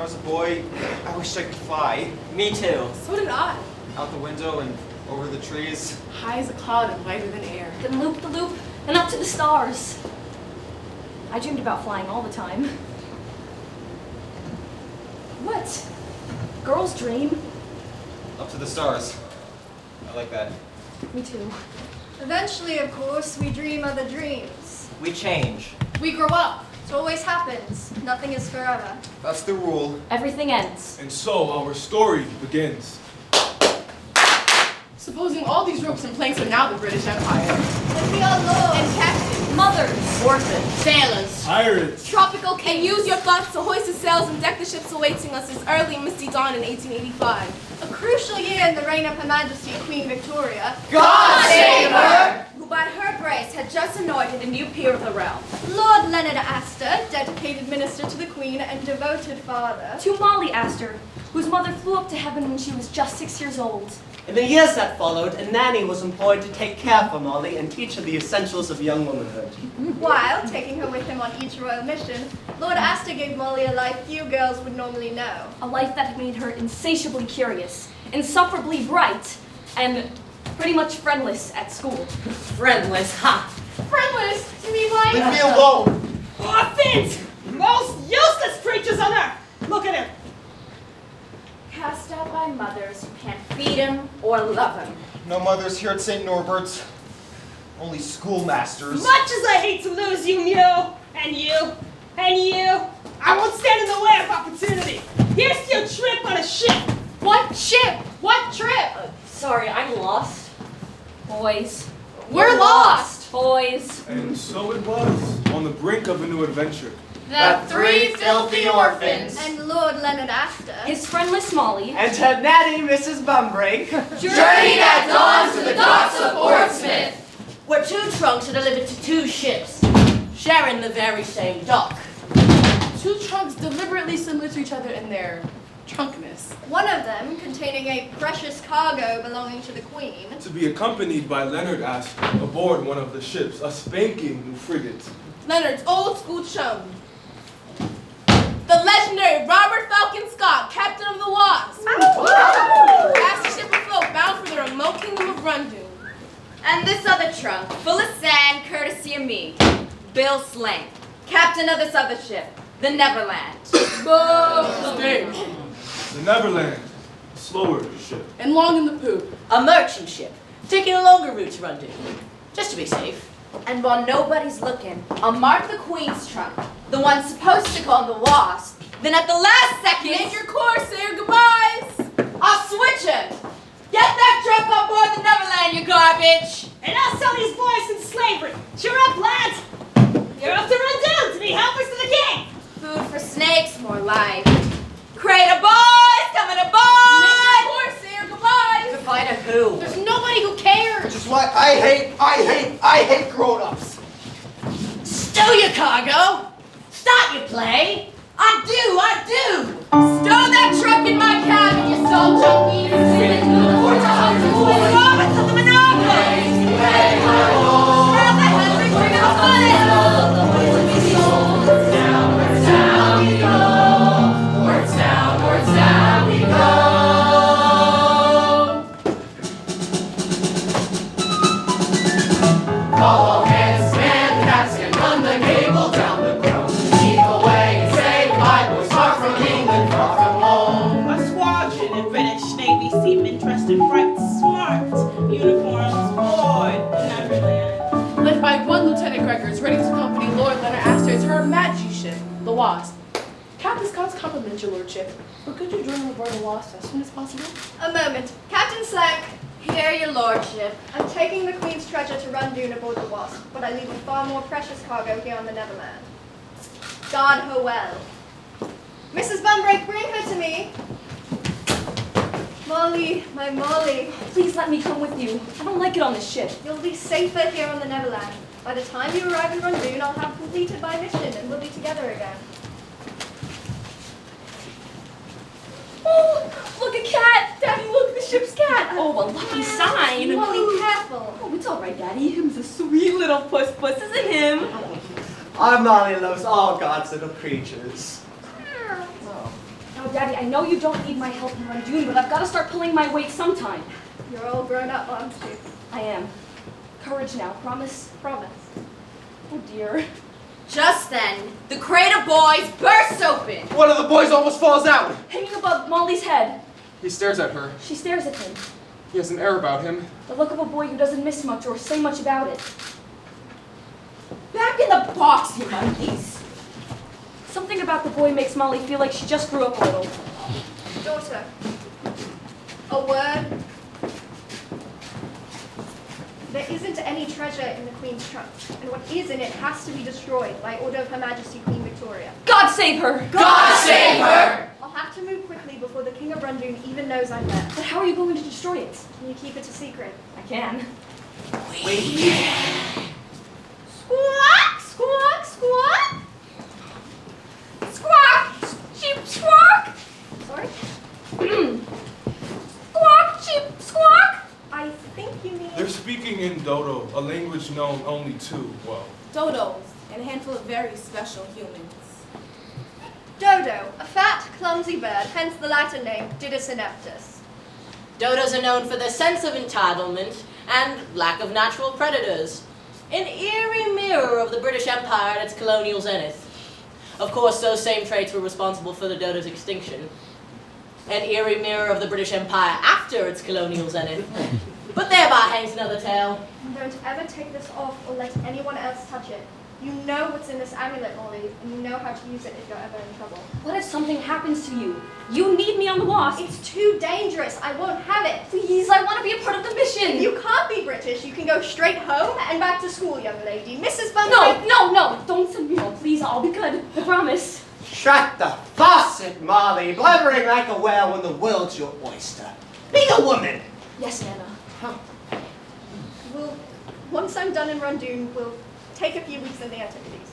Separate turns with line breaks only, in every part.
I was a boy, I wished I could fly.
Me too.
So did I.
Out the window and over the trees.
High as a cloud and lighter than air.
Then loop the loop and up to the stars. I dreamed about flying all the time. What? Girls dream?
Up to the stars. I like that.
Me too.
Eventually, of course, we dream other dreams.
We change.
We grow up.
It always happens. Nothing is forever.
That's the rule.
Everything ends.
And so our story begins.
Supposing all these ropes and planks are now the British Empire.
And we are lords
And captains.
Mothers.
Orphans.
Sailors.
Pirates.
Tropical kings. And use your thoughts to hoist the sails and deck the ships awaiting us this early misty dawn in 1885.
a crucial year in the reign of Her Majesty Queen Victoria,
God save her!
who by her grace had just anointed
A new peer of the realm.
Lord Leonard Astor, dedicated minister to the Queen and devoted father.
To Molly Astor, whose mother flew up to heaven when she was just 6 years old.
In the years that followed, a nanny was employed to take care for Molly and teach her the essentials of young womanhood.
While, taking her with him on each royal mission, Lord Astor gave Molly a life few girls would normally know.
A life that made her insatiably curious, insufferably bright, and pretty much friendless at school.
Friendless, ha!
Friendless? You mean like...
Leave me alone!
Orphans! Most useless creatures on earth! Look at him!
Cast out by mothers who can't feed him or love him.
No mothers here at St. Norbert's. Only schoolmasters.
Much as I hate to lose you, Mew, and you, and you, I won't stand in the way of opportunity. Here's your trip on a ship.
What ship? What trip?
Sorry, I'm lost. Boys.
We're lost.
Boys.
And so it was, on the brink of a new adventure.
The three filthy orphans.
And Lord Leonard Astor,
His friendless Molly.
And her nanny, Mrs. Bumbrake.
Journeyed at dawn to the docks of Portsmouth,
Where 2 trunks are delivered to 2 ships, sharing the very same dock.
2 trunks deliberately similar to each other in their trunkness.
one of them containing a precious cargo belonging to the Queen,
To be accompanied by Leonard Astor aboard one of the ships, a spanking new frigate.
Leonard's old school chum. The legendary Robert Falcon Scott, captain of the Wasp. As the ship afloat, bound for the remote kingdom of Rundoon.
And this other trunk, full of sand, courtesy of me, Bill Slang, captain of this other ship, the Neverland.
Stink.
The Neverland, a slower ship.
And long in the poop.
A merchant ship, taking a longer route to Rundoon, just to be safe. And while nobody's looking, I'll mark the Queen's trunk, the one supposed to go on the Wasp. Then at the last second,
Make your course, say your goodbyes.
I'll switch him. Get that trunk on board the Neverland, you garbage.
and I'll sell these boys into slavery. Cheer up, lads! You're off to Rundoon to be helpers to the king.
Food for snakes, more like. Crater boys, coming aboard!
Make your course, say your goodbyes.
Goodbye to who?
There's nobody who cares.
Which is why I hate grown-ups.
Stow your cargo. Start your play. I do. Stow that truck in my cabin, you soul junkies. Roberts of the Monopoly. Grab the Henry, bring it on it.
All hands, man, cats can run the cable down the ground. Keep away and save my boys far from England, far from home.
A squadron of British Navy seamen dressed in bright, smart uniforms board the Neverland.
Led by one Lieutenant Gregors, ready to accompany Lord Leonard Astor to Her Majesty's ship, the Wasp. Captain Scott's compliment, your lordship, but could you join on board the Wasp as soon as possible?
a moment. Captain Slank,
Here, your lordship.
I'm taking the Queen's treasure to Rundoon aboard the Wasp, but I leave a far more precious cargo here on the Neverland. Guard her well. Mrs. Bumbrake, bring her to me. Molly, my Molly,
Please let me come with you. I don't like it on this ship.
you'll be safer here on the Neverland. By the time you arrive in Rundoon, I'll have completed my mission and we'll be together again.
Oh, look, a cat! Daddy, look, the ship's cat! Oh, a lucky sign!
Molly, careful.
Oh, it's all right, Daddy. Him's a sweet little puss, isn't him?
Our Molly loves all God's little creatures.
Now
Now, Daddy, I know you don't need my help in Randoon, but I've got to start pulling my weight sometime.
You're all grown up, aren't you?
I am. Courage now, promise?
Promise.
Oh dear.
Just then, the crate of boys bursts open.
One of the boys almost falls out.
Hanging above Molly's head.
He stares at her.
She stares at him.
He has an air about him.
The look of a boy who doesn't miss much or say much about it.
Back in the box, you monkeys.
Something about the boy makes Molly feel like she just grew up a little.
Daughter, a word. There isn't any treasure in the Queen's trunk, and what is in it has to be destroyed by order of Her Majesty Queen Victoria.
God save her!
God save her!
I'll have to move quickly before the King of Randoon even knows I'm there.
But how are you going to destroy it?
Can you keep it a secret?
I can.
Squawk, squawk, squawk. Squawk, sheep, squawk.
Sorry?
Squawk, sheep, squawk.
I think you mean...
They're speaking in Dodo, a language known only to, well,
Dodos and a handful of very special humans.
Dodo, a fat, clumsy bird, hence the Latin name Didus ineptus.
Dodos are known for their sense of entitlement and lack of natural predators. An eerie mirror of the British Empire at its colonial zenith. Of course, those same traits were responsible for the dodo's extinction. An eerie mirror of the British Empire after its colonial zenith. But thereby hangs another tale.
Don't ever take this off or let anyone else touch it. You know what's in this amulet, Molly, and you know how to use it if you're ever in trouble.
What if something happens to you? You need me on the Wasp.
It's too dangerous. I won't have it.
Please, I want to be a part of the mission.
If you can't be British, you can go straight home and back to school, young lady. Mrs. Bunbury...
No, don't send me home. Please, I'll be good. I promise.
Shut the faucet, Molly. Blubbering like a whale when the world's your oyster. Be a woman.
Yes, Nana.
Once I'm done in Randoon, we'll take a few weeks in the Antipodes.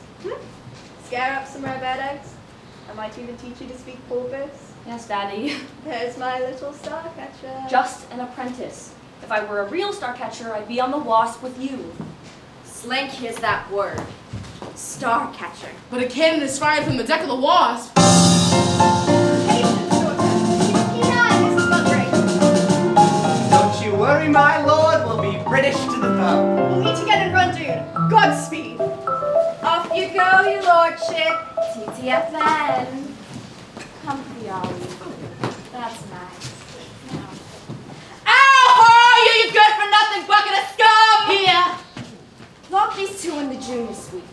Scare up some red eggs. I might even teach you to speak porpoise.
Yes, Daddy.
There's my little Starcatcher.
Just an apprentice. If I were a real Starcatcher, I'd be on the Wasp with you.
Slink is that word. Starcatcher.
But a cannon is fired from the deck of the Wasp.
Patience, daughter. Keep an eye, Mrs. Bunbury.
Don't you worry, my lord. We'll be British to the bone.
We'll meet again in Randoon. Godspeed.
Off you go, your lordship. TTFN. Comfy, are we? That's nice. Ow! You good for nothing bucket of scum! Here! Lock these two in the junior suite.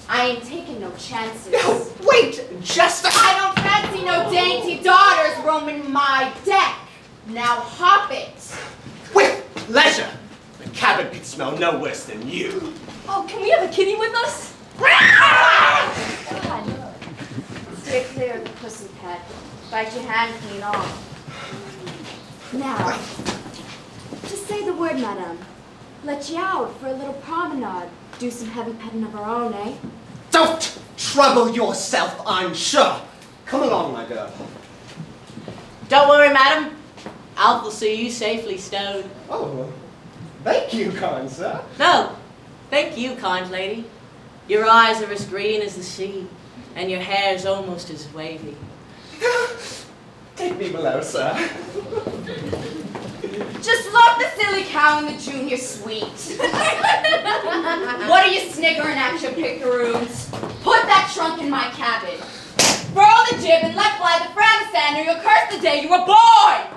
I ain't taking no chances.
No, wait, just
I don't fancy no dainty daughters roaming my deck. Now hop it.
with leisure. The cabin could smell no worse than you.
Oh, can we have a kitty with us?
God. Steer clear of the pussy pet. Bite your hand clean off. Now, just say the word, madame. Let you out for a little promenade. Do some heavy petting of our own, eh?
Don't trouble yourself, I'm sure. Come along, my girl.
Don't worry, madam. Alf will see you safely stowed.
Oh, thank you, kind sir.
No, thank you, kind lady. Your eyes are as green as the sea, and your hair's almost as wavy.
Take me below, sir.
Just lock the silly cow in the junior suite. What are you sniggering at, you pickaroons? Put that trunk in my cabin. Furl the jib and let fly the Framsand, or you'll curse the day you were born!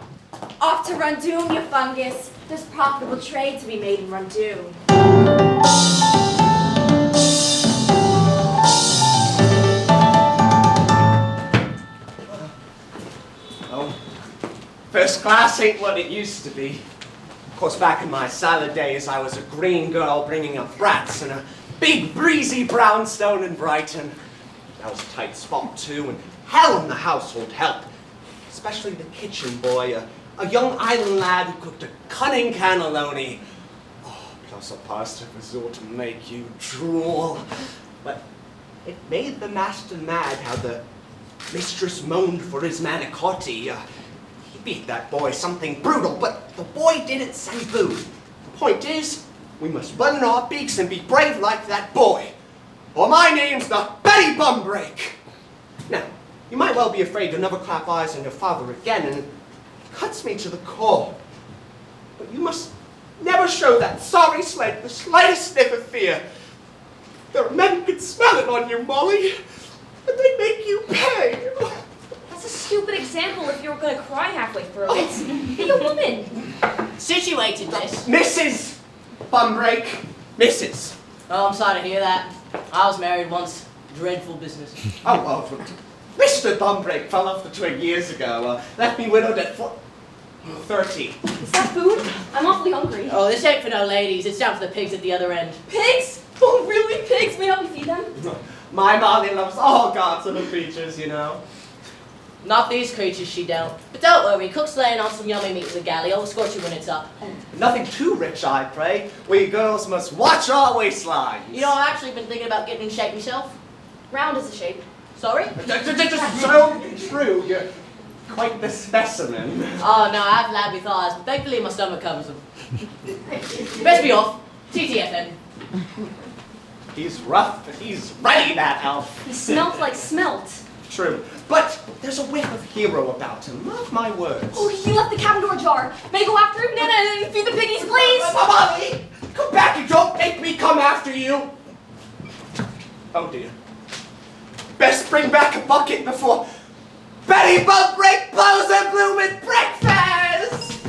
Off to Randoon, you fungus. There's profitable trade to be made in Randoon.
Oh, first class ain't what it used to be. Of course, back in my salad days, I was a green girl bringing up brats in a big breezy brownstone in Brighton. That was a tight spot too, and hell in the household help. Especially the kitchen boy, a young island lad who cooked a cunning cannelloni. Oh, plus a pasta resort to make you drool. But it made the master mad how the mistress moaned for his manicotti. He beat that boy something brutal, but the boy didn't say boo. The point is, we must button our beaks and be brave like that boy. Or my name's the Betty Bumbrake. Now, You might well be afraid you'll never clap eyes on your father again, and it cuts me to the core. But you must never show that sorry sled the slightest sniff of fear. Their men can smell it on you, Molly, and they make you pay.
That's a stupid example if you were going to cry halfway through it. Be a woman.
Situated, miss.
Mrs. Bumbrake. Mrs.
Oh, I'm sorry to hear that. I was married once. Dreadful business.
Oh, well, Mr. Bumbrake fell off the twig years ago. Left me widowed at 30.
Is that food? I'm awfully hungry.
Oh, this ain't for no ladies. It's down for the pigs at the other end.
Pigs? Oh, really? Pigs? May I help you feed them?
My Molly loves all God's little creatures, you know.
Not these creatures, she don't. But don't worry, cook's laying on some yummy meat in the galley. I'll escort you when it's up.
Nothing too rich, I pray. We girls must watch our waistlines.
You know, I've actually been thinking about getting in shape myself.
Round is a shape.
Sorry?
Just so true. You're quite the specimen.
Oh, no, I've labby thighs, but thankfully my stomach covers them. Best be off. TTFN.
He's rough, but he's ready, that elf.
He smelt like smelt.
True. But there's a whiff of hero about him. Mark my words.
Oh, he left the cabin door ajar. May I go after him, Nana, and feed the piggies, please?
Molly, come back and don't make me come after you. Oh, dear. Best bring back a bucket before Betty Bumbrake blows a bloomin' breakfast!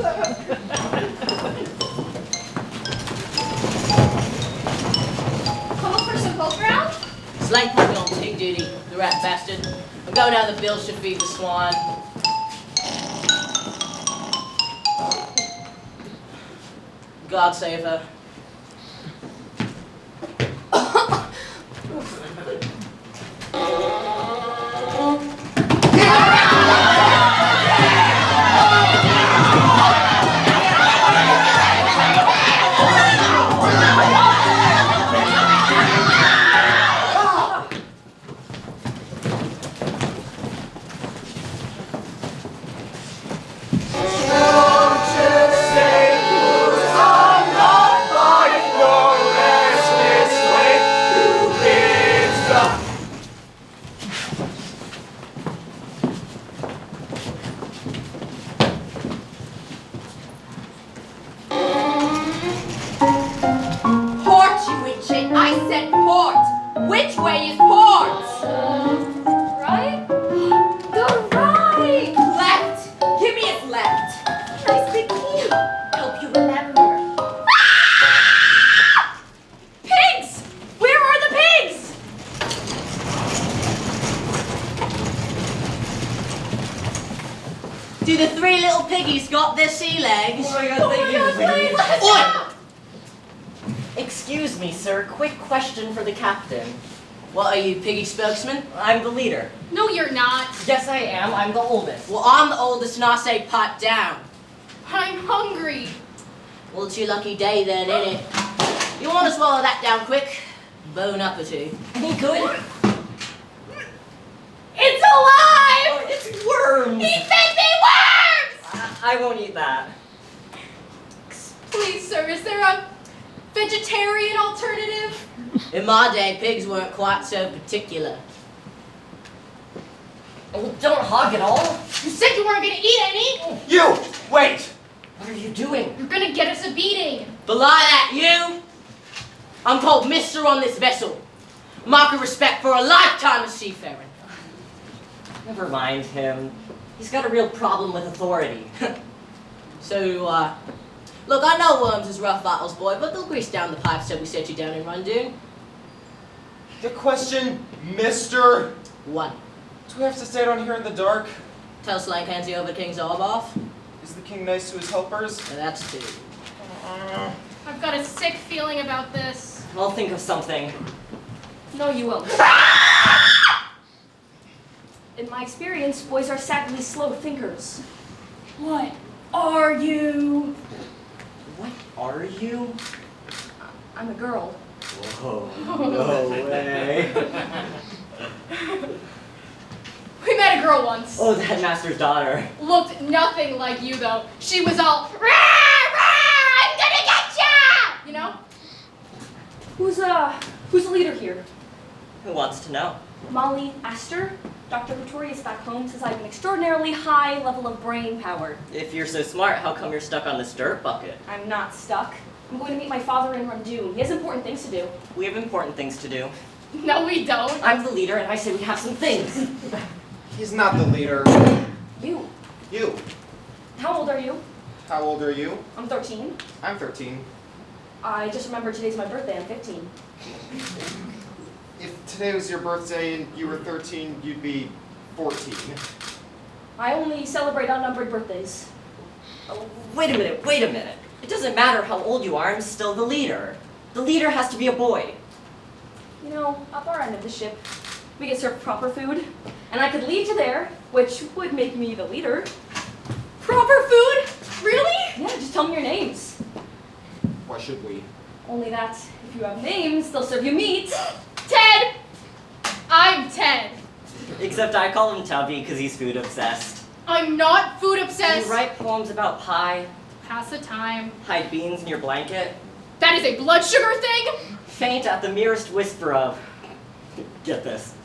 Come up for some poke round?
Slang put me on pig duty, the rat bastard. I'm going down the bilge to feed the swine. God save her.
Which way is port?
Right? The right!
Left. Give me his left.
Nice big key.
Help you remember.
Pigs! Where are the pigs?
Do the three little piggies got their sea legs?
Oh my God,
Oi!
Excuse me, sir. Quick question for the captain.
What are you, piggy spokesman?
I'm the leader.
No, you're not.
Yes, I am. I'm the oldest.
Well, I'm the oldest and I say pipe down.
I'm hungry.
Well, it's your lucky day then, ain't it? You want to swallow that down quick? Bone up or two.
Any good?
It's alive!
Oh, it's worms!
He fed me worms!
I won't eat that.
Please, sir, is there a vegetarian alternative?
In my day, pigs weren't quite so particular.
Oh, don't hog it all.
You said you weren't gonna eat any.
You! Wait!
What are you doing?
You're gonna get us a beating.
Belie that, you! I'm called Mister on this vessel. Mark of respect for a lifetime of seafaring.
Never mind him. He's got a real problem with authority.
So do I. Look, I know worms is rough battles, boy, but they'll grease down the pipes till we set you down in Rundoon.
The question, mister,
One.
do we have to stay down here in the dark?
Tell Slank hands you over King's arm off.
Is the king nice to his helpers?
And that's two.
I've got a sick feeling about this.
I'll think of something.
No, you won't. In my experience, boys are sadly slow thinkers. What are you?
What are you?
I'm a girl.
Whoa, no way.
We met a girl once.
Oh, that master's daughter.
Looked nothing like you, though. She was all, rah, rah, I'm gonna get ya! You know?
Who's the leader here?
Who wants to know?
Molly Astor. Dr. Repertory back home says I have an extraordinarily high level of brain power.
If you're so smart, how come you're stuck on this dirt bucket?
I'm not stuck. I'm going to meet my father in Rundoon. He has important things to do.
We have important things to do.
No, we don't.
I'm the leader, and I say we have some things.
He's not the leader.
You.
You.
How old are you?
How old are you?
I'm 13.
I'm 13.
I just remembered today's my birthday. I'm 15.
If today was your birthday and you were 13, you'd be 14.
I only celebrate unnumbered birthdays.
Oh, wait a minute. It doesn't matter how old you are, I'm still the leader. The leader has to be a boy.
You know, up our end of the ship, we get served proper food, and I could lead to there, which would make me the leader.
Proper food? Really?
Yeah, just tell me your names.
Why should we?
Only that, if you have names, they'll serve you meat.
Ted! I'm Ted.
Except I call him Tubby because he's food obsessed.
I'm not food obsessed.
You write poems about pie,
Pass the time.
hide beans in your blanket,
That is a blood sugar thing?
faint at the merest whisper of, get this,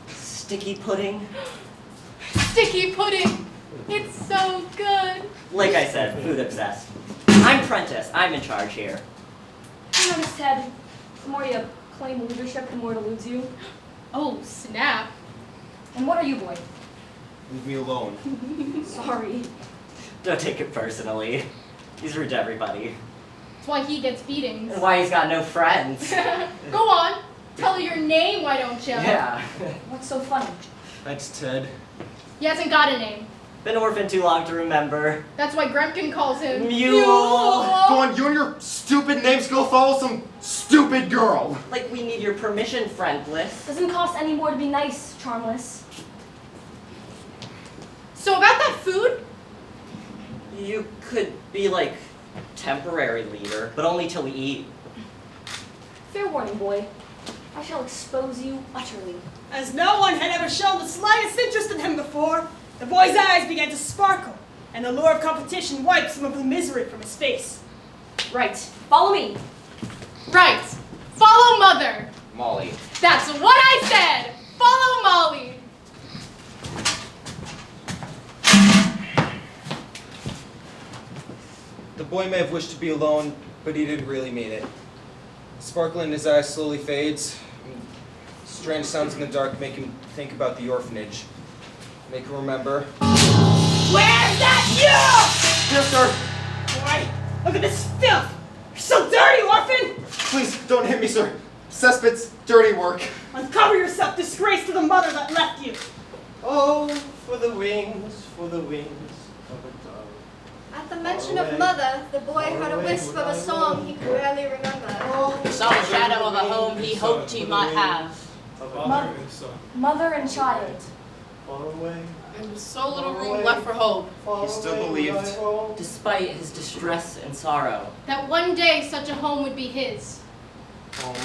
sticky pudding.
Sticky pudding. It's so good.
Like I said, food obsessed. I'm Prentice, I'm in charge here.
You notice, Ted, the more you claim leadership, the more it eludes you.
Oh, snap.
And what are you, boy?
Leave me alone.
Sorry.
Don't take it personally. He's rude to everybody.
That's why he gets beatings.
And why he's got no friends.
Go on. Tell her your name, why don't you?
Yeah.
What's so funny?
Thanks, Ted.
He hasn't got a name.
Been orphaned too long to remember.
That's why Gremkin calls him
Mule.
Go on, you and your stupid names go follow some stupid girl.
Like we need your permission, friendless.
Doesn't cost any more to be nice, charmless.
So about that food?
You could be like temporary leader, but only till we eat.
Fair warning, boy. I shall expose you utterly.
As no one had ever shown the slightest interest in him before, the boy's eyes began to sparkle, and the lure of competition wiped some of the misery from his face.
Right. Follow me.
Right. Follow Mother.
Molly.
That's what I said. Follow Molly.
The boy may have wished to be alone, but he didn't really mean it. The sparkle in his eyes slowly fades. Strange sounds in the dark make him think about the orphanage. Make him remember.
Where's that you?
Yes, sir.
Boy, look at this filth. You're so dirty, orphan.
Please, don't hit me, sir. Cesspit's dirty work.
Uncover yourself, disgrace to the mother that left you.
Oh, for the wings of a dove.
At the mention of mother, the boy had a wisp of a song he could barely remember.
Saw the shadow of a home he hoped he might have.
Father and son.
Mother and child.
Far away.
And so little room left for hope.
Far
He still
away,
believed.
my home.
Despite his distress and sorrow.
That one day such a home would be his.
Home.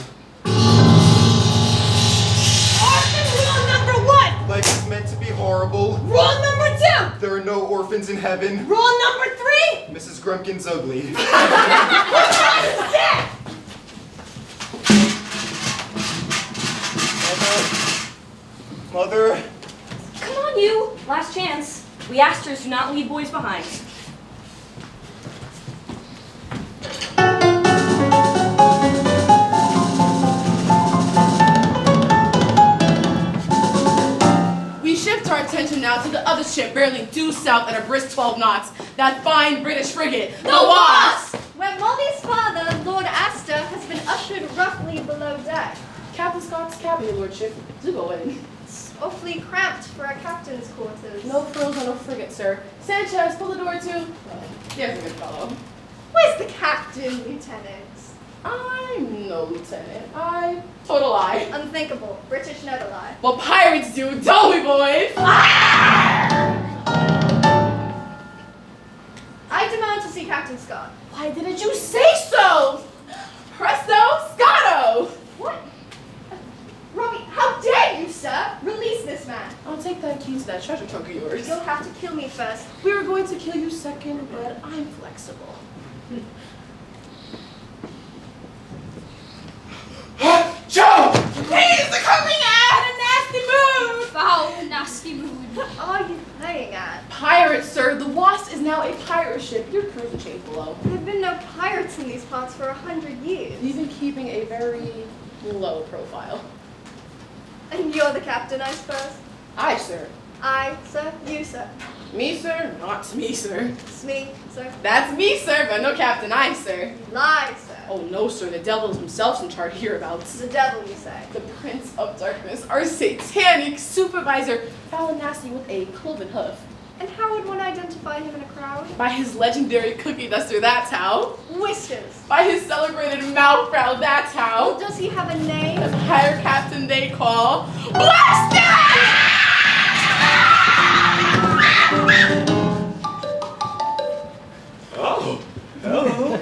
Orphan rule number 1.
Life is meant to be horrible.
Rule number 2.
There are no orphans in heaven.
Rule number 3.
Mrs. Grumpkin's ugly.
Dead.
Mother.
Come on, you. Last chance. We Astors do not leave boys behind.
We shift our attention now to the other ship barely due south at a brisk 12 knots. That fine British frigate, the Wasp!
Where Molly's father, Lord Astor, has been ushered roughly below deck.
Captain Scott's cabin, your lordship. Do go in.
It's awfully cramped for a captain's quarters.
No frills on a frigate, sir. Sanchez, pull the door to. There's a good fellow.
Where's the captain, lieutenant?
I'm no lieutenant. I total lie.
Unthinkable. British never lie.
Well, pirates do, don't we, boys?
I demand to see Captain Scott.
Why didn't you say so? Presto, Scotto!
What? Robbie, how dare you, sir? Release this man.
I'll take that key to that treasure trunk of yours.
You'll have to kill me first.
We were going to kill you second, but I'm flexible.
Joe!
He's
keeping a very low profile.
And you're the captain, I suppose?
Aye, sir.
I, sir? You, sir?
Me, sir? Not me, sir.
It's me, sir?
That's me, sir, but no Captain I, sir.
You lie, sir.
Oh, no, sir. The devil himself's in charge hereabouts.
The devil, you say?
The Prince of Darkness, our satanic supervisor, foul and nasty with a cloven hoof.
And how would one identify him in a crowd?
By his legendary cookie duster, that's how.
Whiskers.
By his celebrated mouth proud, that's how.
Oh, does he have a name?
The higher captain they call Blaster!
Oh, hello.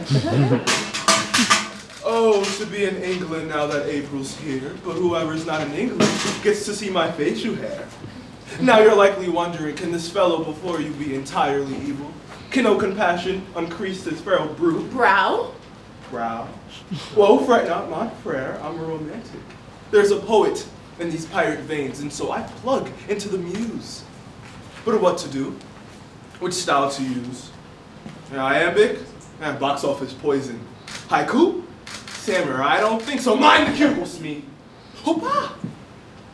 Oh, to be in England now that April's here, but whoever's not in England gets to see my facial hair. Now you're likely wondering, can this fellow before you be entirely evil? Can no compassion uncrease his feral brute?
Brow?
Brow? Well, fret not my prayer, I'm a romantic. There's a poet in these pirate veins, and so I plug into the muse. But what to do? Which style to use? Iambic? Box office poison. Haiku? Samurai, I don't think so. Mind the cubicles, me. Hoppa!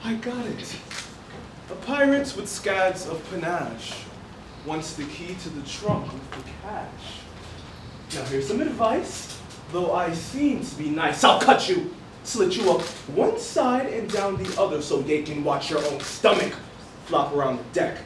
I got it. A pirate with scads of panache wants the key to the trunk with the cash. Now here's some advice. Though I seem to be nice, I'll cut you. Slit you up one side and down the other so they can watch your own stomach flop around the deck.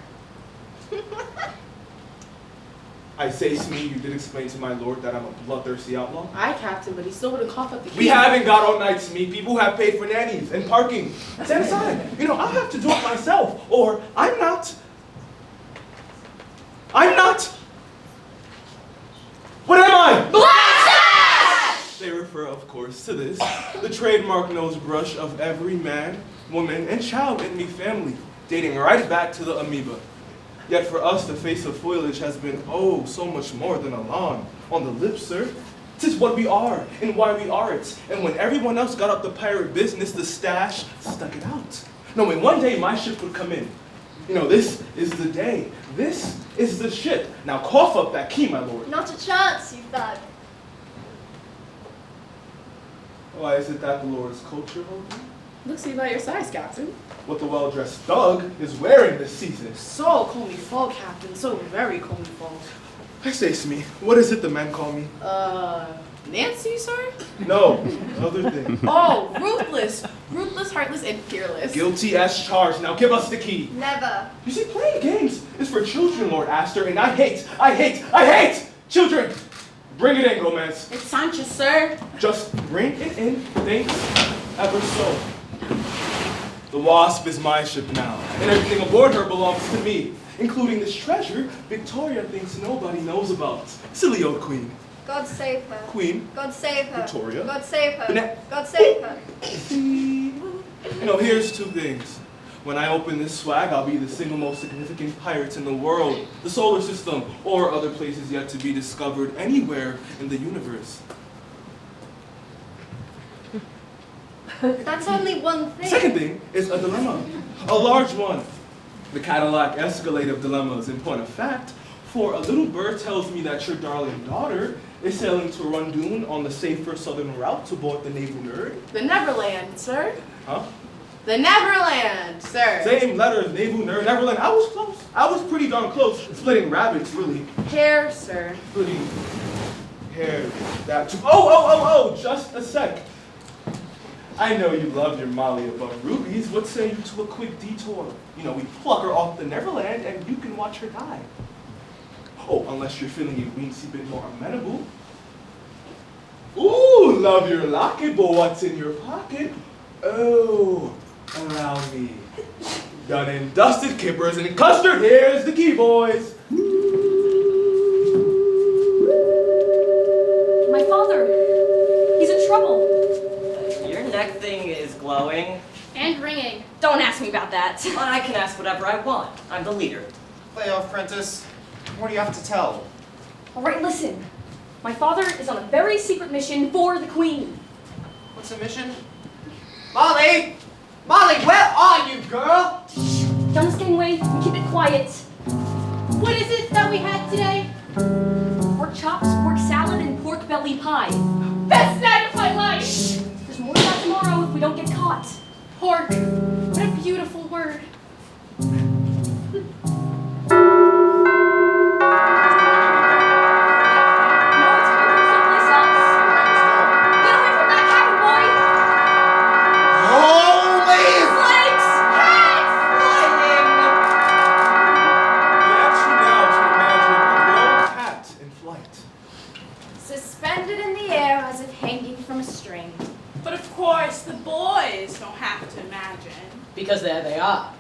I say, Smee, you did explain to my lord that I'm a bloodthirsty outlaw?
Aye, Captain, but he still wouldn't cough up the key.
We haven't got all night, Smee. People have paid for nannies and parking. Stand aside. You know, I'll have to do it myself, or I'm not. What am I? Blaster! They refer, of course, to this, the trademark nose brush of every man, woman, and child in me family, dating right back to the amoeba. Yet for us, the face of foliage has been, oh, so much more than a lawn. On the lips, sir, 'tis what we are, and why we are it. And when everyone else got up the pirate business, the stash stuck it out. Knowing one day my ship would come in. You know, this is the day. This is the ship. Now cough up that key, my lord.
Not a chance, you thug.
Why is it that the Lord's culture holds?
Look, see by your size, Captain.
What the well-dressed thug is wearing this season.
So call me fall, Captain. So very call me fall.
I say, Smee, what is it the men call me?
Nancy, sir?
No, other thing.
Oh, ruthless. Ruthless, heartless, and fearless.
Guilty as charged. Now give us the key.
Never.
You see, playing games is for children, Lord Astor, and I hate children. Bring it in, Gomez.
It's Sanchez, sir.
Just bring it in, thanks ever so. The Wasp is my ship now, and everything aboard her belongs to me, including this treasure Victoria thinks nobody knows about. Silly old queen.
God save her.
Queen.
God save her.
Victoria.
God save her.
Bene-
God save her.
You know, here's two things. When I open this swag, I'll be the single most significant pirate in the world, the solar system, or other places yet to be discovered anywhere in the universe.
That's only one thing.
Second thing is a dilemma, a large one. The Cadillac Escalade of dilemmas. In point of fact, for a little bird tells me that your darling daughter is sailing to Rundoon on the safer southern route to board the Naval Nerd.
The Neverland, sir.
Huh?
The Neverland, sir.
Same letters, Naval Nerd, Neverland. I was close. I was pretty darn close. Splitting rabbits, really.
Hair, sir.
Splitting hair. That too. Oh, just a sec. I know you love your Molly above rubies. What say you to a quick detour? You know, we pluck her off the Neverland and you can watch her die. Oh, unless you're feeling a weensy bit more amenable. Ooh, love your locket, but what's in your pocket? Oh, allow me. Done and dusted, kippers and custard, here's the key, boys.
My father, he's in trouble.
Your neck thing is glowing.
And ringing. Don't ask me about that.
I can ask whatever I want. I'm the leader.
Lay off, Prentice. What do you have to tell?
All right, listen. My father is on a very secret mission for the Queen.
What's the mission?
Molly! Molly, where are you, girl?
Down this gangway and keep it quiet.
What is it that we had today?
Pork chops, pork salad, and pork pork belly pie.
Best night of my life!
Shh! There's more of that tomorrow if we don't get caught.
Pork. What a beautiful word.
No, it's coming from someplace else. Get away from that cabin, boy!
Holy!
Flags!
We actually now to imagine a grown cat in flight.
Suspended in the air as if hanging from a string.
But of course, the boys don't have to imagine.
Because there they are.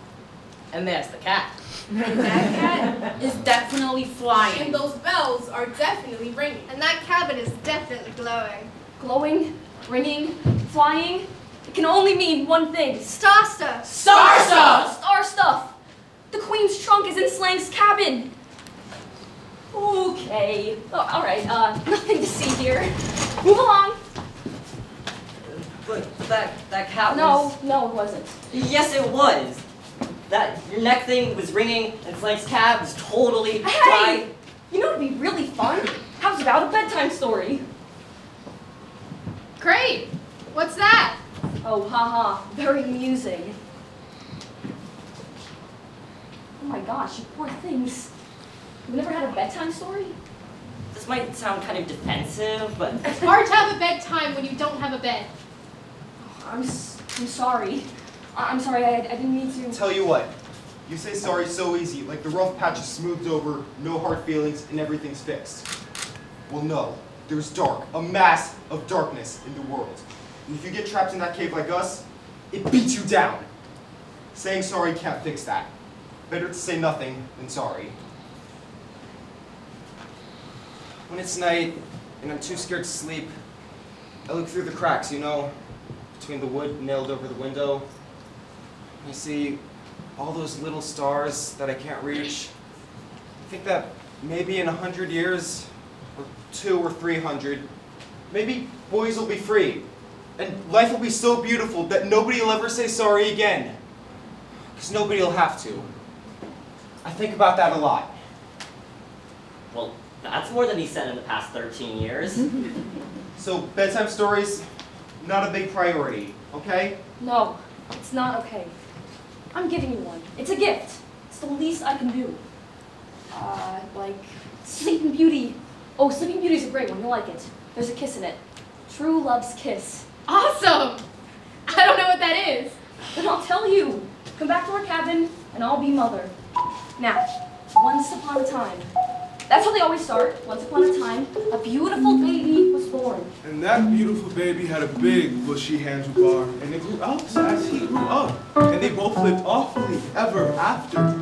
And there's the cat.
And that cat is definitely flying.
And those bells are definitely ringing.
And that cabin is definitely glowing.
Glowing, ringing, flying. It can only mean one thing.
Star stuff!
Star stuff!
Star stuff! The Queen's trunk is in Slang's cabin! Okay. Oh, alright, nothing to see here. Move along!
But that cat
No,
was...
no, it wasn't.
Yes, it was. Your neck thing was ringing, and Slank's cat was totally
Hey!
flying.
You know what'd be really fun? How's about a bedtime story?
Great! What's that?
Oh, haha, very amusing. Oh my gosh, you poor things. You've never had a bedtime story?
This might sound kind of defensive, but
It's hard to have a bedtime when you don't have a bed.
I'm sorry. I'm sorry, I didn't mean to.
Tell you what, you say sorry so easy, like the rough patch is smoothed over, no hard feelings, and everything's fixed. Well, no. There's dark, a mass of darkness in the world. And if you get trapped in that cave like us, it beats you down. Saying sorry can't fix that. Better to say nothing than sorry. When it's night and I'm too scared to sleep, I look through the cracks, you know, between the wood nailed over the window. I see all those little stars that I can't reach. I think that maybe in 100 years, or 200 or 300, maybe boys will be free. And life will be so beautiful that nobody will ever say sorry again. Because nobody will have to. I think about that a lot.
well, that's more than he said in the past 13 years.
So bedtime stories, not a big priority, okay?
No, it's not okay. I'm giving you one. It's a gift. It's the least I can do. Like Sleeping Beauty. Oh, Sleeping Beauty's a great one. You'll like it. There's a kiss in it. True love's kiss.
Awesome! I don't know what that is.
Then I'll tell you. Come back to our cabin, and I'll be mother. Now, once upon a time. That's how they always start. Once upon a time, a beautiful baby was born.
And that beautiful baby had a big bushy handlebar, and it grew out as he grew up. And they both lived awfully ever after.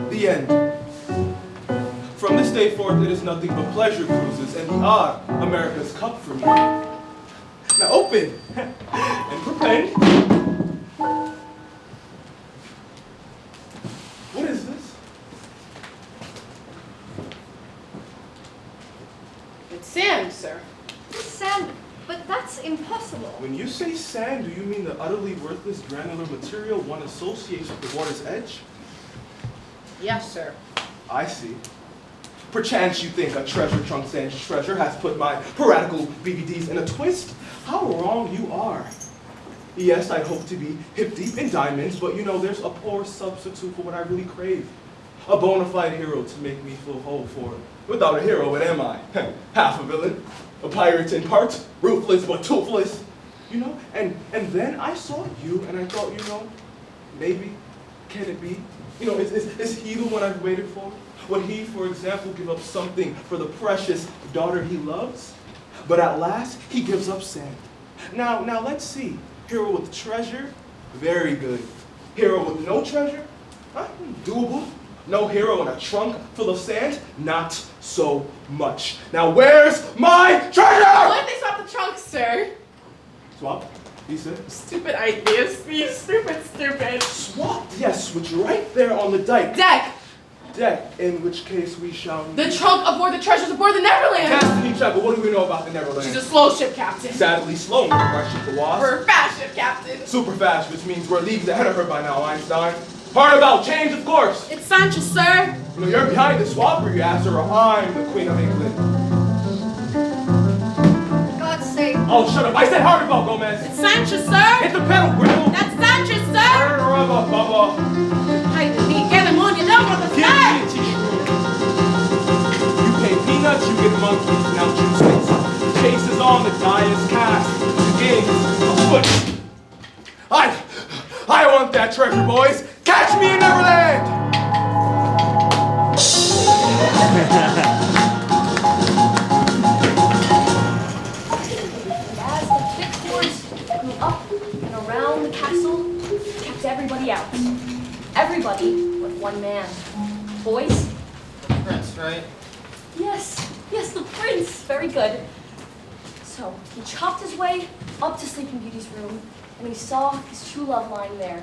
The end. From this day forth, it is nothing but pleasure cruises and the odd America's Cup for me. Now open and prepare. What is this?
It's sand, sir.
Sand, but that's impossible.
When you say sand, do you mean the utterly worthless granular material one associates with the water's edge?
Yes, sir.
I see. Perchance you think a treasure trunk sand treasure has put my piratical BVDs in a twist? How wrong you are. Yes, I hope to be hip deep in diamonds, but you know there's a poor substitute for what I really crave. A bona fide hero to make me feel whole for it. Without a hero, what am I? Half a villain, a pirate in part, ruthless but toothless. You know, and then I saw you and I thought, you know, maybe, can it be? You know, is he the one I've waited for? Would he, for example, give up something for the precious daughter he loves? But at last, he gives up sand. Now let's see. Hero with treasure, very good. Hero with no treasure, doable. No hero in a trunk full of sand, not so much. Now where's my treasure?
Why did they swap the trunks, sir?
Swap, he said.
Stupid ideas, you stupid.
Swap, yes, switch right there on the dike.
Deck!
Deck, in which case we shall...
The trunk aboard the treasures aboard the Neverland!
Destiny check, but what do we know about the Neverland?
She's a slow ship captain.
Sadly slow, our ship the Wasp.
We're a fast ship captain.
Super fast, which means we're leagues ahead of her by now, Einstein. Hard about change, of course.
It's Sancho, sir.
You know, you're behind the swapper, you asked her, I'm the Queen of England. Oh, shut up. I said hard about Gomez.
It's Sanchez, sir.
Hit the pedal, Gribble.
That's Sanchez, sir.
Turn rubber, Bubba.
Hey, you get him on your number of the
Give
flag.
me a t-shirt. You pay peanuts, you get monkeys. Now choose things. The chase is on, the die is cast. The game's afoot. I want that treasure, boys. Catch me in Neverland.
As the thick forest grew up and around the castle, it kept everybody out. Everybody but one man. Boys?
Prince, right?
Yes, the prince. Very good. So he chopped his way up to Sleeping Beauty's room, and he saw his true love lying there.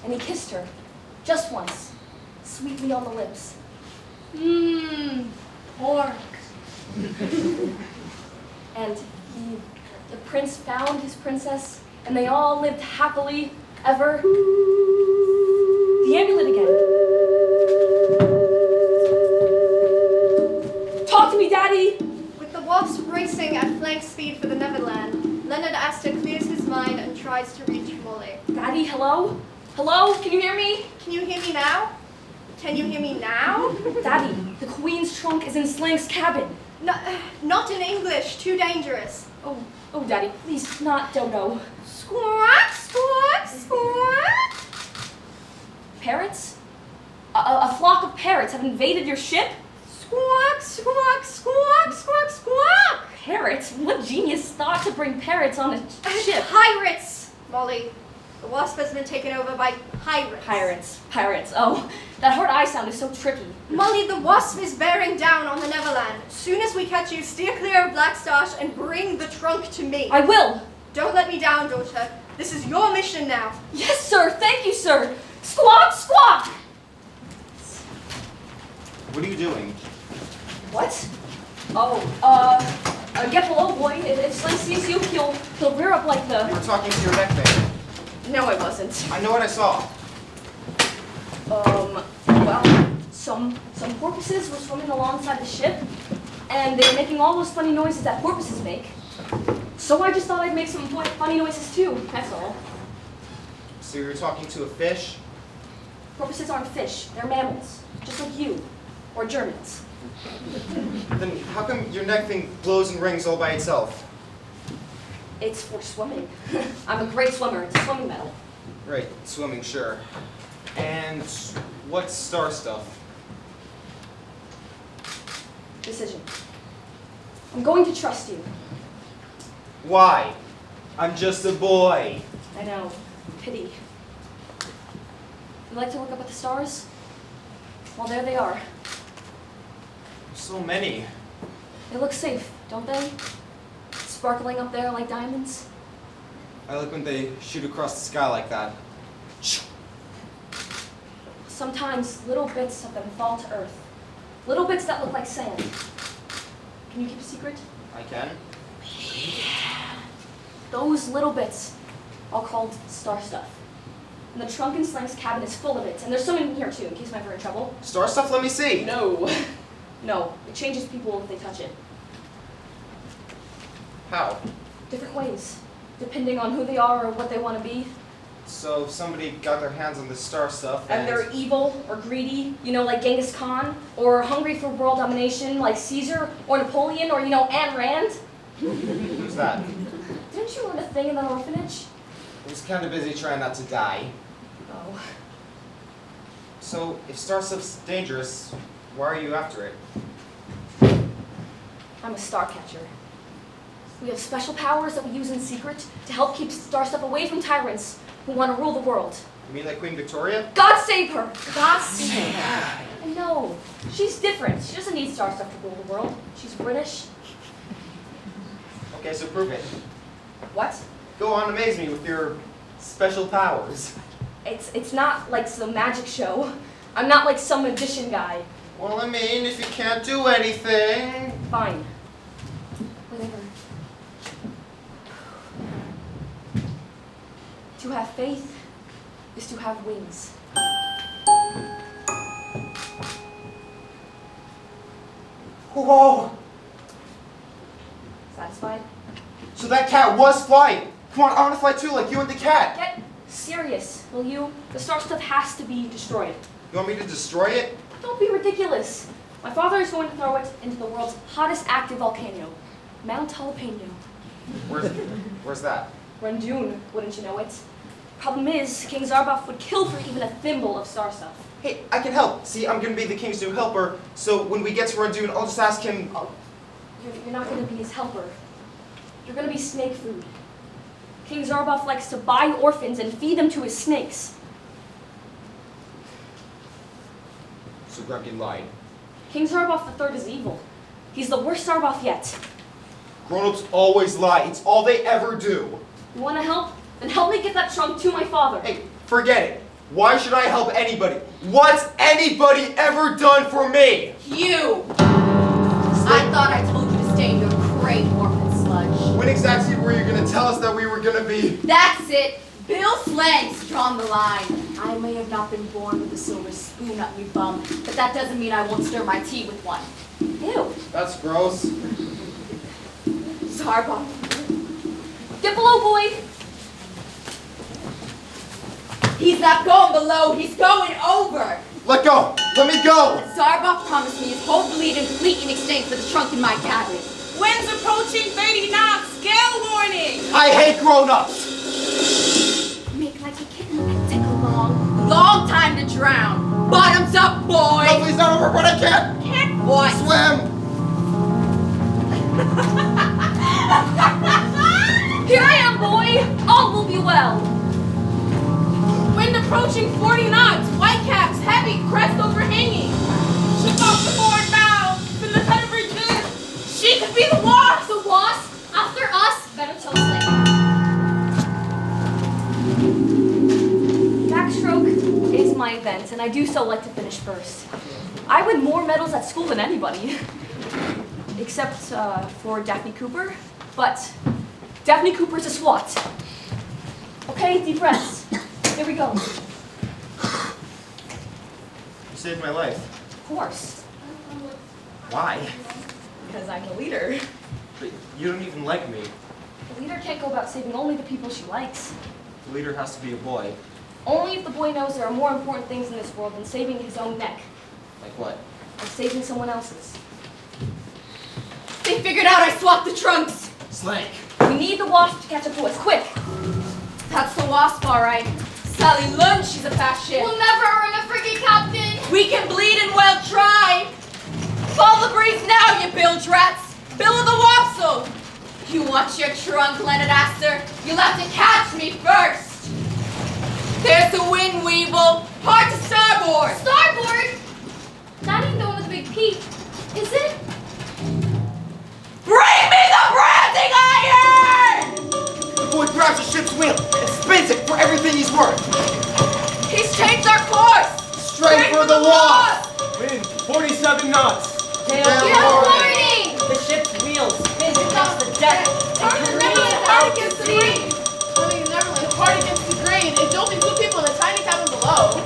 And he kissed her, just once, sweetly on the lips.
Pork.
And the prince found his princess, and they all lived happily ever. The amulet again. Talk to me, Daddy!
With the wasp racing at flank speed for the Neverland, Leonard Astor clears his mind and tries to reach Molly.
Daddy, hello? Hello? Can you hear me?
Can you hear me now? Can you hear me now?
Daddy, the queen's trunk is in Slank's cabin.
No, not in English. Too dangerous.
Oh, Daddy, please, not Dodo.
Squawk, squawk, squawk.
Parrots? A flock of parrots have invaded your ship?
Squawk, squawk, squawk, squawk, squawk.
Parrots? What genius thought to bring parrots on a ship?
Pirates, Molly. The wasp has been taken over by pirates.
Pirates. Oh, that hard I sound is so tricky.
Molly, the wasp is bearing down on the Neverland. Soon as we catch you, steer clear of Blackstash and bring the trunk to me.
I will.
Don't let me down, daughter. This is your mission now.
Yes, sir. Thank you, sir. Squawk, squawk.
What are you doing?
What? Get below, boy. If Slank sees you, he'll rear up like the...
You were talking to your neck thing.
No, I wasn't.
I know what I saw.
Well, some porpoises were swimming alongside the ship, and they were making all those funny noises that porpoises make. So I just thought I'd make some funny noises too, that's all.
So you were talking to a fish?
Porpoises aren't fish, they're mammals, just like you, or Germans.
Then how come your neck thing glows and rings all by itself?
It's for swimming. I'm a great swimmer, it's a swimming medal.
Right, swimming, sure. And what's star stuff?
Decision. I'm going to trust you.
Why? I'm just a boy.
I know. Pity. You like to look up at the stars? Well, there they are.
So many.
They look safe, don't they? Sparkling up there like diamonds.
I like when they shoot across the sky like that.
Sometimes little bits of them fall to earth. Little bits that look like sand. Can you keep a secret?
I can?
Those little bits are called star stuff. And the trunk in Slank's cabin is full of it. And there's some in here too, in case I'm ever in trouble.
Star stuff? Let me see.
No. No. It changes people if they touch it.
How?
Different ways. Depending on who they are or what they want to be.
So if somebody got their hands on this star stuff
And they're evil or greedy, like Genghis Khan, or hungry for world domination like Caesar or Napoleon or, Ayn Rand.
Who's that?
Didn't you learn a thing in that orphanage?
I was kind of busy trying not to die.
Oh.
So if star stuff's dangerous, why are you after it?
I'm a Starcatcher. We have special powers that we use in secret to help keep star stuff away from tyrants who want to rule the world.
You mean like Queen Victoria?
God save her! God save her! I know. She's different. She doesn't need star stuff to rule the world. She's British.
Okay, so prove it.
What?
Go on, amaze me with your special powers.
It's not like some magic show. I'm not like some magician guy.
Well, I mean, if you can't do anything...
Fine. Whatever. To have faith is to have wings.
Whoa!
Satisfied?
So that cat was flying. Come on, I want to fly too, like you and the cat.
Get serious, will you? The star stuff has to be destroyed.
You want me to destroy it?
Don't be ridiculous. My father is going to throw it into the world's hottest active volcano, Mount Jalapeno.
Where's that?
Randoon, wouldn't you know it? Problem is, King Zarboff would kill for even a thimble of star stuff.
Hey, I can help. See, I'm gonna be the king's new helper, so when we get to Randoon, I'll just ask him.
Oh, you're not going to be his helper. You're going to be snake food. King Zarboff likes to buy orphans and feed them to his snakes.
So Grumpy lied.
King Zarboff III is evil. He's the worst Zarboff yet.
Grown-ups always lie. It's all they ever do.
You want to help? Then help me get that trunk to my father.
Hey, forget it. Why should I help anybody? What's anybody ever done for me?
You! I thought I told you to stay in your crate, orphan sludge.
When exactly were you gonna tell us that we were gonna be?
That's it. Bill Slank's drawn the line. I may have not been born with a silver spoon up me bum, but that doesn't mean I won't stir my tea with one. Ew.
That's gross.
Zarboff.
Get below, boy!
He's not going below, he's going over.
Let go! Let me go!
Zarboff promised me his whole fleet and fleet in exchange for the trunk in my cabin.
Wind's approaching 30 knots. Gale warning.
I hate grown-ups!
Make like a kitten and take along. Long time to drown. Bottoms up, boy!
No, please not over, but I can't!
Can't what?
Swim!
Here I am, boy! All will be well.
Wind approaching 40 knots. Whitecaps heavy, crest overhanging.
Ship off the forward bow. From the head of Virginia. She could be the wasp.
The wasp, after us, better tell Slade. Backstroke is my event, and I do so like to finish first. I win more medals at school than anybody. Except for Daphne Cooper. But Daphne Cooper's a SWAT. Okay, deep breaths. Here we go.
You saved my life.
Of course.
Why?
Because I'm the leader.
But you don't even like me.
The leader can't go about saving only the people she likes.
The leader has to be a boy.
Only if the boy knows there are more important things in this world than saving his own neck.
Like what?
Or saving someone else's.
They figured out I swapped the trunks.
Slank.
We need the wasp to catch up to us, quick!
That's the wasp, all right. Sally Lund, she's a fast ship.
We'll never earn a frigate captain.
We can bleed and well try. Follow the breeze now, you bilge rats. Bill of the Wapsle. You want your trunk, Leonard Astor? You'll have to catch me first. There's the wind, Weevil. Hard to starboard.
Starboard? That ain't the one with the big peak, is it?
Bring me the branding iron!
The boy grabs the ship's wheel and spins it for everything he's worth.
He's changed our course.
Straight for the wasp!
Wind, 47 knots.
Gale
warning!
The ship's wheels spin across the deck and careen
Hard against the grain. Swimming Neverland, hard against the grain, and jolting two people in a tiny cabin below.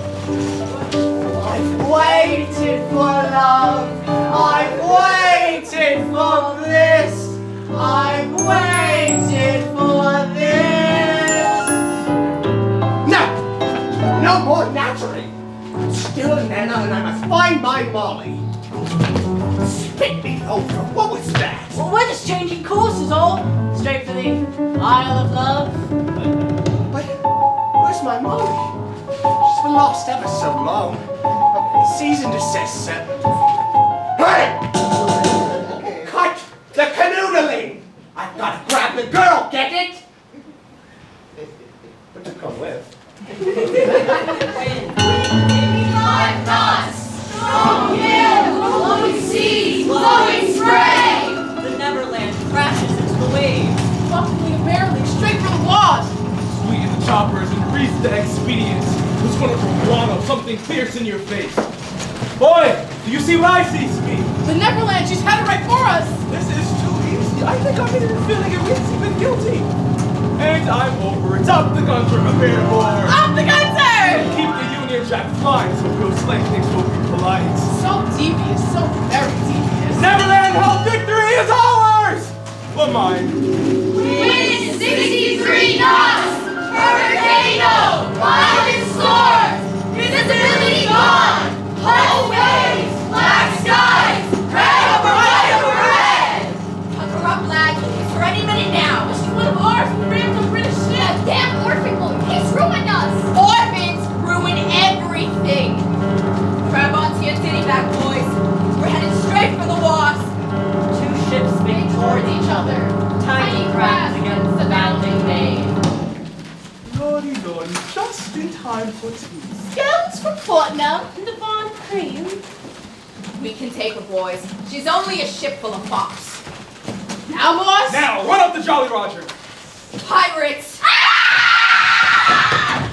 I've waited for love. I've waited for this. I've waited for this. No! No more nattering. I'm still Nana and I must find my Molly. Spit me over. What was that?
Well, we're just changing course is all. Straight for the Isle of Love.
But where's my Molly? She's been lost ever so long. Season to says Hey! Cut the canoodling! I've got to grab the girl, get it? But to come with.
85 knots. Strong hill, blowing seas, blowing spray.
The Neverland crashes into the waves.
Buffalo barely, straight for the wasp.
Sweeten the choppers and grease the expedients. Who's gonna bravado something fierce in your face? Boy, do you see what I see, Speed?
The Neverland, she's headed right for us.
This is too easy. I think I'm even feeling a reason been guilty. And I'm over it. Up the gun from a fair board.
Up the gunter!
Keep the Union Jack flying so Bill Slank thinks we'll be polite.
So devious, so very devious.
Neverland, home victory is ours! But mine.
We
know, live in storms, visibility gone, hull waves, black skies, red overhead. Pucker up, lad, he's for any minute now.
She's one of ours, we ran from British ship.
That damn orphan boy, he's ruined us. Orphans ruin everything. Grab onto your ditty back, boys. We're headed straight for the Wasp.
Two ships spin toward each other. Tiny crabs against the bounding main.
Lordy, lordy, just in time for tea.
Scones for Fortnum and the Von Cream.
We can take her, boys. She's only a ship full of fops. Now, boys!
Now, run up the Jolly Roger.
Pirates!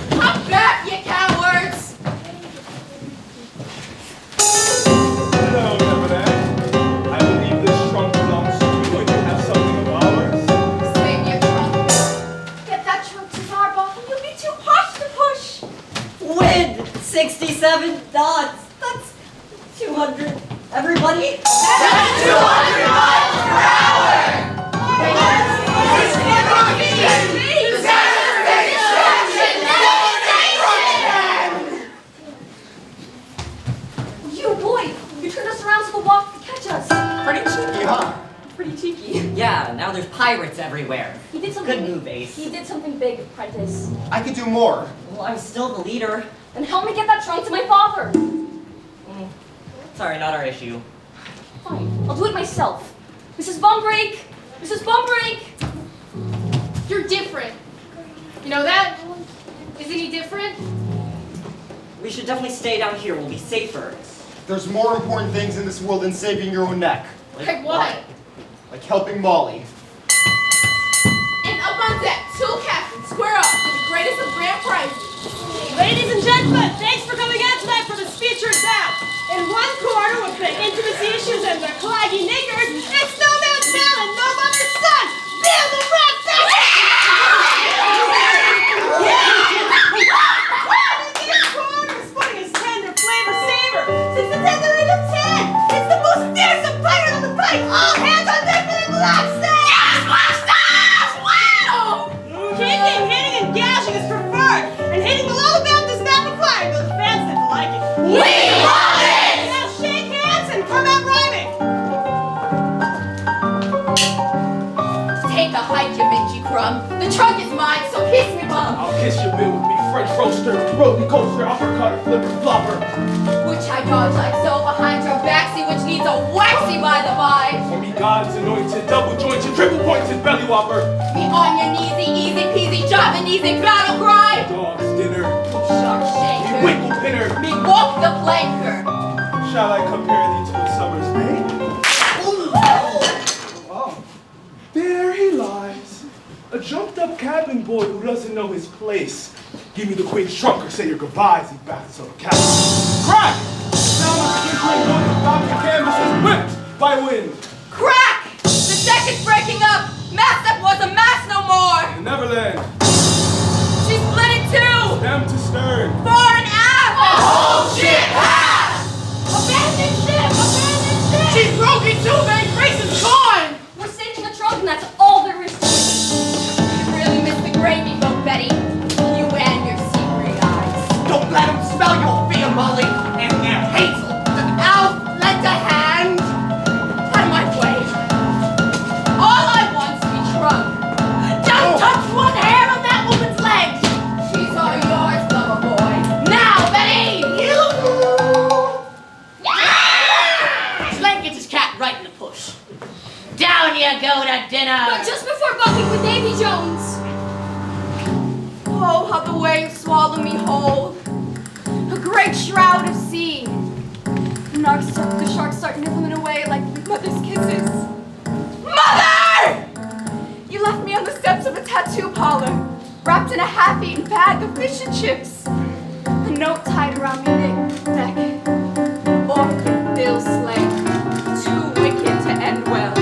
Come back, you cowards!
Hello, Neverland. I believe this trunk belongs to you and you have something of ours.
Save your trunk.
Get that trunk to Zarboff and you'll be too posh to push.
Wind! 67 knots. That's 200. Everybody?
That's 200 miles per hour!
You boy, you turned us around so the walk could catch us.
Pretty cheeky, huh?
Pretty cheeky.
Yeah, now there's pirates everywhere.
He did something.
Good move, Ace.
He did something big, Apprentice.
I could do more.
Well, I'm still the leader.
Then help me get that trunk to my father.
Sorry, not our issue.
Fine, I'll do it myself. Mrs. Bumbrake! Mrs. Bumbrake!
You're different. You know that? Isn't he different?
We should definitely stay down here. We'll be safer.
There's more important things in this world than saving your own neck.
Like what?
Like helping Molly.
And up on deck, two captains square up for the greatest of grand prizes.
Ladies and gentlemen, thanks for coming out tonight for this featured bout. In one corner with the intimacy issues and the claggy niggers, it's Snowman's Town and No Mother's Son, Bill the Rat sporting his tender flavor saver. Since the tender age of 10, it's the most fearsome pirate on the pike. All hands on deck for the black stars! Yes, black stars! Wow! Kicking, hitting, and gouging is preferred. And hitting below the belt does not require those fans that like it.
We love it!
Now shake hands and come out rhyming.
Take a hike, you mingy crumb. The trunk is mine, so kiss me, bum.
I'll kiss your bill with me, French roaster, roly coaster, uppercutter, flipper, flopper.
Which I dodge like so behind your backseat, which needs a waxy by the by.
For me, God's anointed, double jointed, triple pointed belly whopper.
Me on your kneesy, easy peasy, Javanese battle cry.
Dog's dinner.
Shark
Me
shaker.
winkle pinner.
Me walk the planker.
Shall I compare thee to a summer's day? Oh, there he lies. A jumped up cabin boy who doesn't know his place. Give me the queen's trunk or say your goodbyes, he bastards of a captain. Crack! Now my splintering noise about the canvas is whipped by wind.
Crack! The deck is breaking up. Mast up was a mast no more.
The Neverland,
She split in two.
stem to stern.
Fore and aft.
Oh,
whole ship half. Abandoned ship. Abandoned ship.
She's broken too, man. Grace is gone.
We're saving the trunk and that's all there is to it.
You really missed the gravy boat, Betty. You and your secret eyes.
Don't let them smell your fear, Molly, and their hazel.
Out, lend a hand. Out of my way. All I want's to be trunk.
Don't touch one hair on that woman's leg.
She's all yours, lover boy.
Now, Betty. You. Slang gets his cat right in the push. Down you go to dinner.
But just before bucking with Davy Jones.
Oh, how the waves swallow me whole. A great shroud of sea. The sharks start nibbling away like mother's kisses. Mother! You left me on the steps of a tattoo parlor, wrapped in a half-eaten bag of fish and chips. A note tied around my neck. Orphan Bill Slay, too wicked to end well.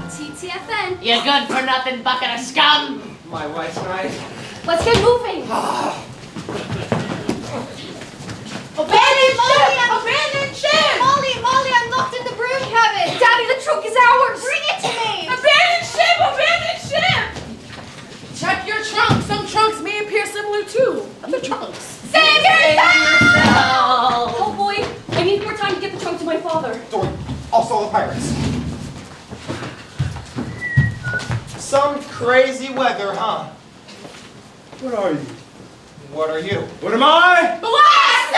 TTFN.
You good for nothing bucket of scum.
My wife's right.
Let's get moving.
Abandoned ship! Abandoned ship!
Molly, I'm locked in the broom cabin.
Daddy, the trunk is ours.
Bring it to me.
Abandoned ship! Abandoned ship! Check your trunk.
pirates. Some crazy weather, huh?
What are you?
What are you?
What am I?
Blast!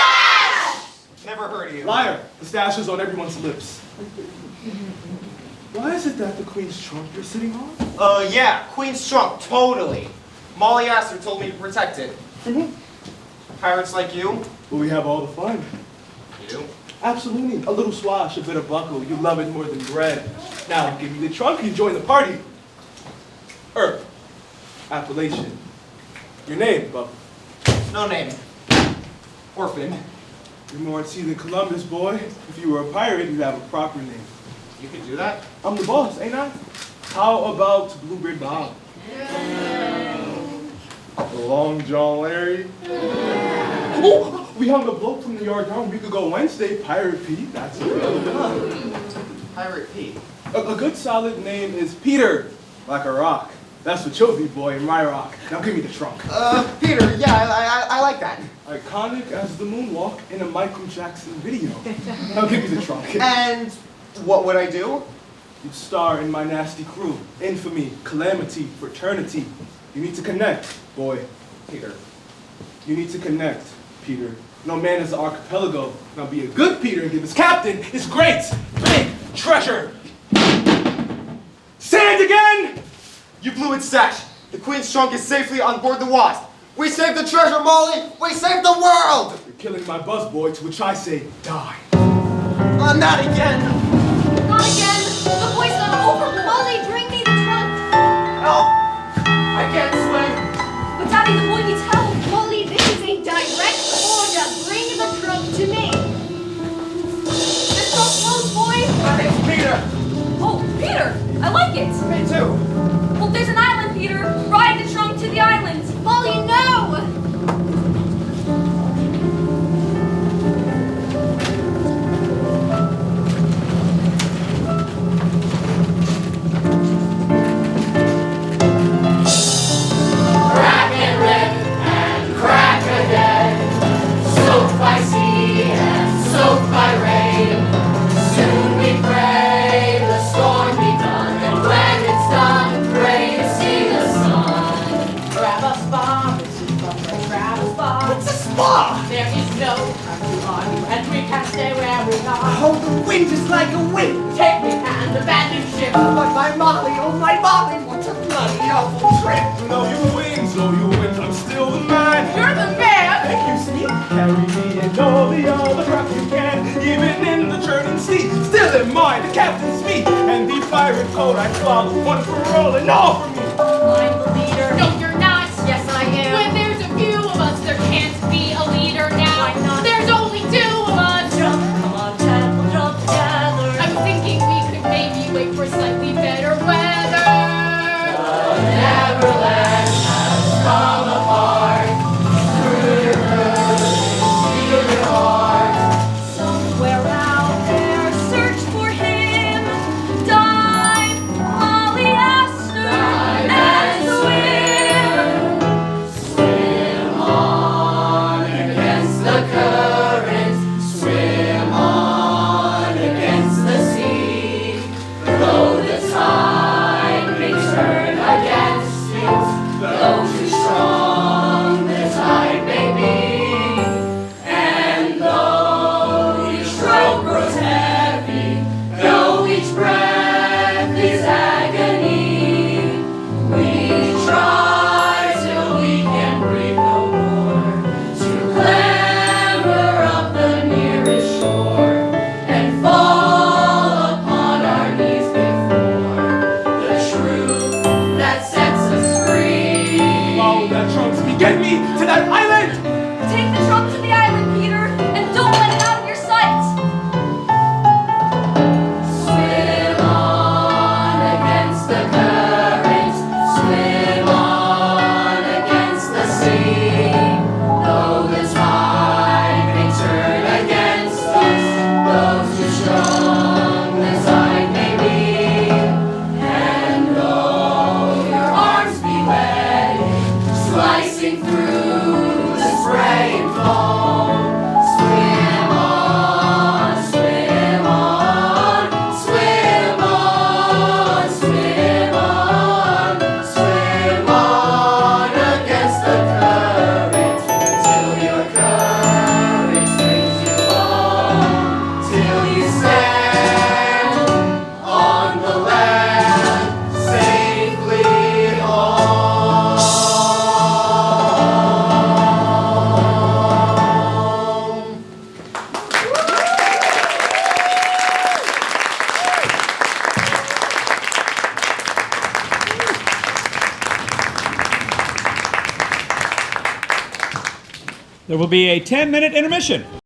Never heard of you.
Liar. The stash is on everyone's lips. Why is it that the Queen's trunk you're sitting on?
Yeah, Queen's trunk, totally. Molly Astor told me to protect it. Pirates like you?
Well, we have all the fun.
You?
Absolutely. A little swash, a bit of buckle. You love it more than bread. Now, give me the trunk, you join the party. Earth. Appellation. Your name, Bubba.
No name. Orphan.
You're more at sea than Columbus, boy. If you were a pirate, you'd have a proper name.
You can do that?
I'm the boss, ain't I? How about Bluebeard Bob? Long John Larry? Oh, we hung a bloke from the yard down. We could go Wednesday. Pirate Pete, that's available.
Pirate Pete.
A good solid name is Peter, like a rock. That's what you'll be, boy, in my rock. Now give me the trunk.
Peter, yeah, I like that.
Iconic as the moonwalk in a Michael Jackson video. Now give me the trunk.
And what would I do?
You'd star in my nasty crew. Infamy, calamity, fraternity. You need to connect, boy.
Peter.
You need to connect, Peter. No man is an archipelago. Now be a good Peter and give his captain his great big treasure. Sand again!
You blew its stash. The Queen's trunk is safely on board the Wasp. We saved the treasure, Molly! We saved the world!
You're killing my busboy, to which I say, die.
Not again!
Not again! The boy's gone over! Molly, bring me the trunk!
Help! I can't swim!
But Daddy, the boy needs help! Molly, this is a direct order! Bring the trunk to me! This trunk closed, boy!
My name's Peter!
Oh, Peter! I like it!
Me too!
Well, there's an island, Peter! Ride the trunk to the island!
Molly, no!
Crack and rip and crack again. Soaked by sea and soaked by rain. Soon we pray the storm be done, and when it's done, pray to see the sun.
Grab a spa, this is from the grab a spa.
What's a spa?
There is no pressure on you, and we can stay where we are.
Oh, the wind is like a wind.
Take me and abandon ship.
But my Molly, oh my Molly, what a bloody awful trip.
Blow your wings, I'm still the man.
You're the man!
Thank you, Steve.
Carry me and all the other crap you can. Even in the churning sea, still in mind, the captain's me. And the pirate code I follow, one for all and all for me.
I'm the leader.
No, you're not.
Yes, I am.
When there's a few of us, there can't be a leader now.
Why not?
There's only two of us.
Jump, come on, Chad, we'll jump together.
I'm thinking we could maybe wait for slightly better weather.
Neverland has come apart. Through your courage, feel your heart.
Somewhere out there, search for him. Dive, Molly Astor, and swim.
Swim on against the current. Swim on against the sea. Though the tide may turn against you, though too strong the tide may be, and though each stroke grows heavy, though each breath is agony, we try till we can breathe no more, to clamber up the nearest shore, and fall upon our knees before the truth that sets us free.
Follow that trunk to me, get me to that island!
Take the trunk to the island, Peter, and don't let it out of your sight.
Swim on against the current, swim on against the sea. Though the tide may turn against us, though too strong the tide may be, and though your arms be wet, slicing through the spray and foam, swim on, swim on, swim
There will be a 10-minute intermission.